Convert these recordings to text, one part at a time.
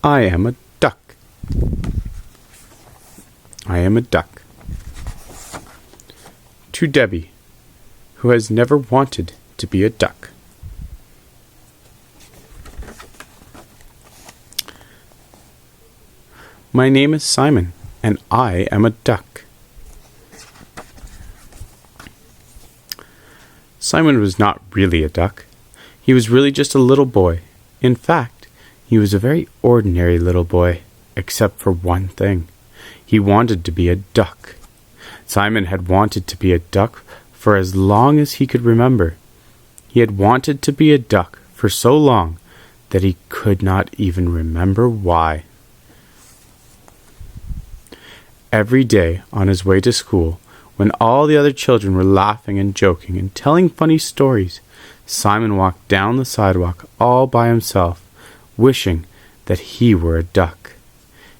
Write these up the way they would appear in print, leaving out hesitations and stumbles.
I am a duck. I am a duck. To Debbie, who has never wanted to be a duck. My name is Simon, and I am a duck. Simon was not really a duck. He was really just a little boy. In fact, he was a very ordinary little boy, except for one thing. He wanted to be a duck. Simon had wanted to be a duck for as long as he could remember. He had wanted to be a duck for so long that he could not even remember why. Every day on his way to school, when all the other children were laughing and joking and telling funny stories, Simon walked down the sidewalk all by himself, wishing that he were a duck.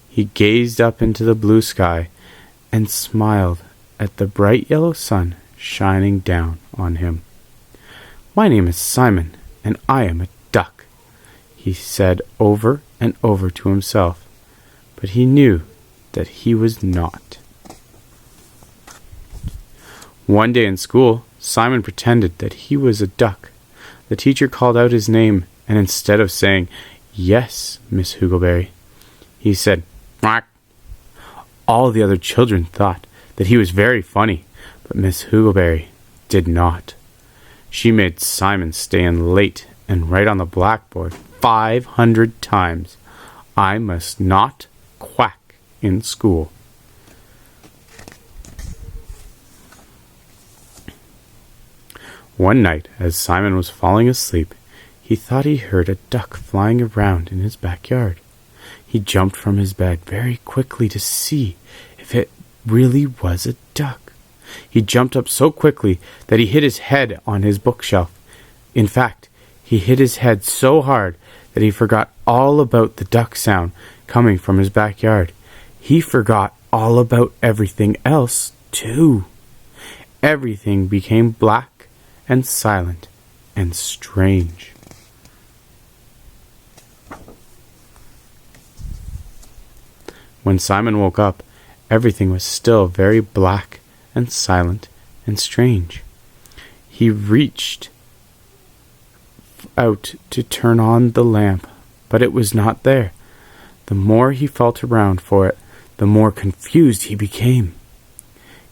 He gazed up into the blue sky and smiled at the bright yellow sun shining down on him. My name is Simon, and I am a duck, he said over and over to himself, but he knew that he was not. One day in school, Simon pretended that he was a duck. The teacher called out his name, and instead of saying, "Yes, Miss Huckleberry," he said, "Quack." All the other children thought that he was very funny, but Miss Huckleberry did not. She made Simon stay in late and write on the blackboard 500 times, "I must not quack in school." One night, as Simon was falling asleep, he thought he heard a duck flying around in his backyard. He jumped from his bed very quickly to see if it really was a duck. He jumped up so quickly that he hit his head on his bookshelf. In fact, he hit his head so hard that he forgot all about the duck sound coming from his backyard. He forgot all about everything else, too. Everything became black and silent and strange. When Simon woke up, everything was still very black and silent and strange. He reached out to turn on the lamp, but it was not there. The more he felt around for it, the more confused he became.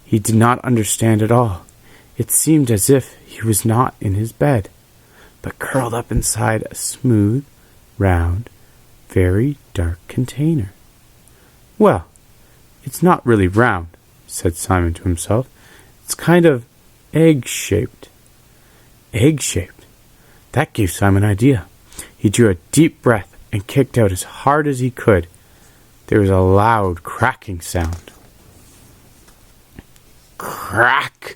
He did not understand at all. It seemed as if he was not in his bed, but curled up inside a smooth, round, very dark container. "Well, it's not really round," said Simon to himself. "It's kind of egg-shaped." Egg-shaped? That gave Simon an idea. He drew a deep breath and kicked out as hard as he could. There was a loud cracking sound. Crack!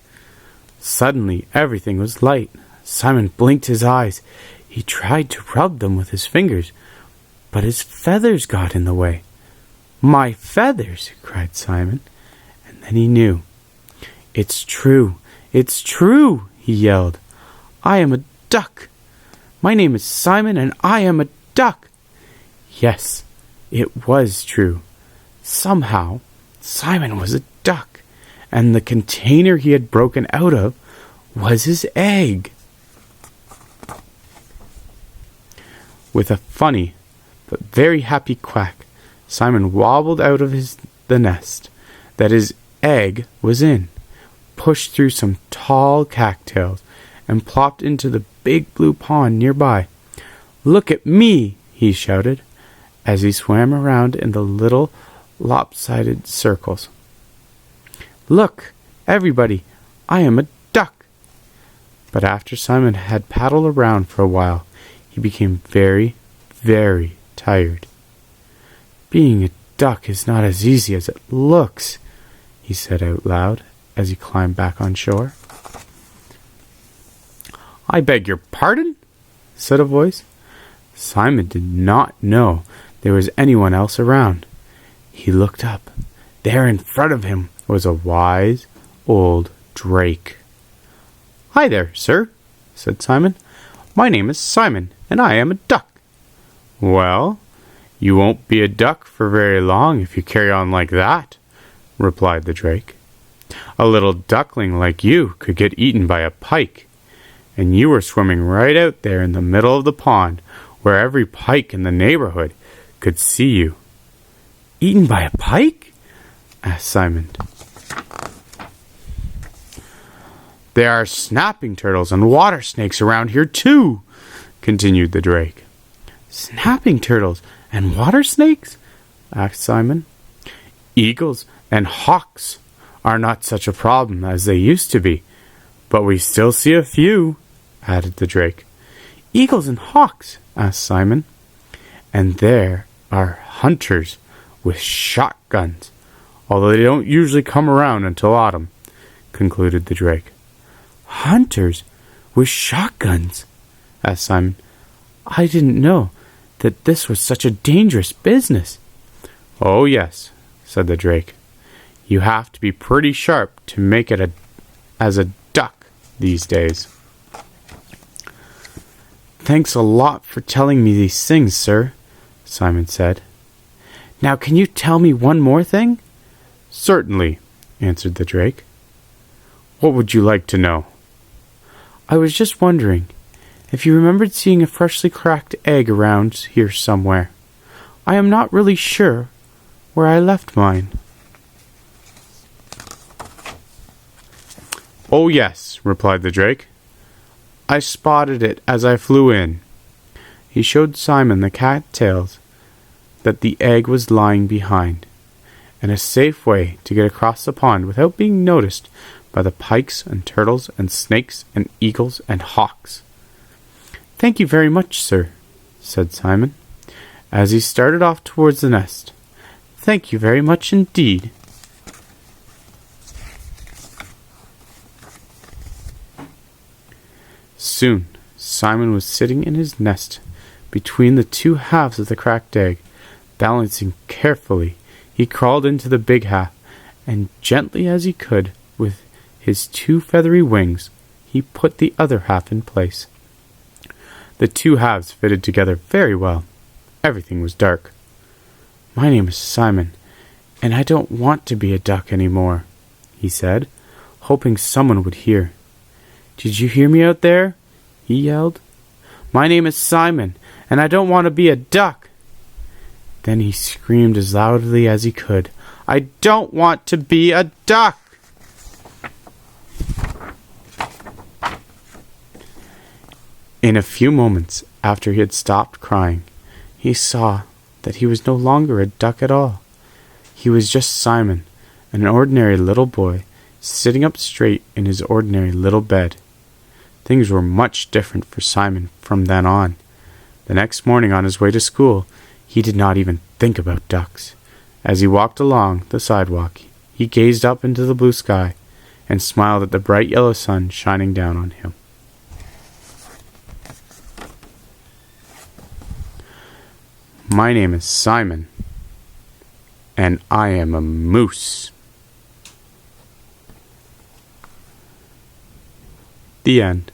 Suddenly, everything was light. Simon blinked his eyes. He tried to rub them with his fingers, but his feathers got in the way. "My feathers!" cried Simon, and then he knew. "It's true! It's true!" he yelled. "I am a duck! My name is Simon, and I am a duck!" Yes, it was true. Somehow, Simon was a duck, and the container he had broken out of was his egg. With a funny but very happy quack, Simon wobbled out of the nest that his egg was in, pushed through some tall cattails, and plopped into the big blue pond nearby. "Look at me!" he shouted, as he swam around in the little lopsided circles. "Look, everybody, I am a duck!" But after Simon had paddled around for a while, he became very, very tired. "Being a duck is not as easy as it looks," he said out loud as he climbed back on shore. "I beg your pardon?" said a voice. Simon did not know there was anyone else around. He looked up. There in front of him was a wise old drake. "Hi there, sir," said Simon. "My name is Simon, and I am a duck." "Well, "You won't be a duck for very long if you carry on like that," replied the drake. "A little duckling like you could get eaten by a pike, and you were swimming right out there in the middle of the pond where every pike in the neighborhood could see you." "Eaten by a pike?" asked Simon. "There are snapping turtles and water snakes around here too," continued the drake. "Snapping turtles and water snakes?" asked Simon. "Eagles and hawks are not such a problem as they used to be, but we still see a few," added the drake. "Eagles and hawks?" asked Simon. "And there are hunters with shotguns, although they don't usually come around until autumn," concluded the drake. "Hunters with shotguns?" asked Simon. "I didn't know that this was such a dangerous business." "Oh, yes," said the drake. "You have to be pretty sharp to make it as a duck these days." "Thanks a lot for telling me these things, sir," Simon said. "Now can you tell me one more thing?" "Certainly," answered the drake. "What would you like to know?" "I was just wondering if you remembered seeing a freshly cracked egg around here somewhere. I am not really sure where I left mine." "Oh, yes," replied the drake. "I spotted it as I flew in." He showed Simon the cattails that the egg was lying behind, and a safe way to get across the pond without being noticed by the pikes and turtles and snakes and eagles and hawks. "Thank you very much, sir," said Simon, as he started off towards the nest. "Thank you very much indeed." Soon Simon was sitting in his nest between the two halves of the cracked egg. Balancing carefully, he crawled into the big half, and gently as he could, with his two feathery wings, he put the other half in place. The two halves fitted together very well. Everything was dark. "My name is Simon, and I don't want to be a duck any more," he said, hoping someone would hear. "Did you hear me out there?" he yelled. "My name is Simon, and I don't want to be a duck." Then he screamed as loudly as he could, "I don't want to be a duck!" In a few moments after he had stopped crying, he saw that he was no longer a duck at all. He was just Simon, an ordinary little boy, sitting up straight in his ordinary little bed. Things were much different for Simon from then on. The next morning on his way to school, he did not even think about ducks. As he walked along the sidewalk, he gazed up into the blue sky and smiled at the bright yellow sun shining down on him. My name is Simon, and I am a moose. The end.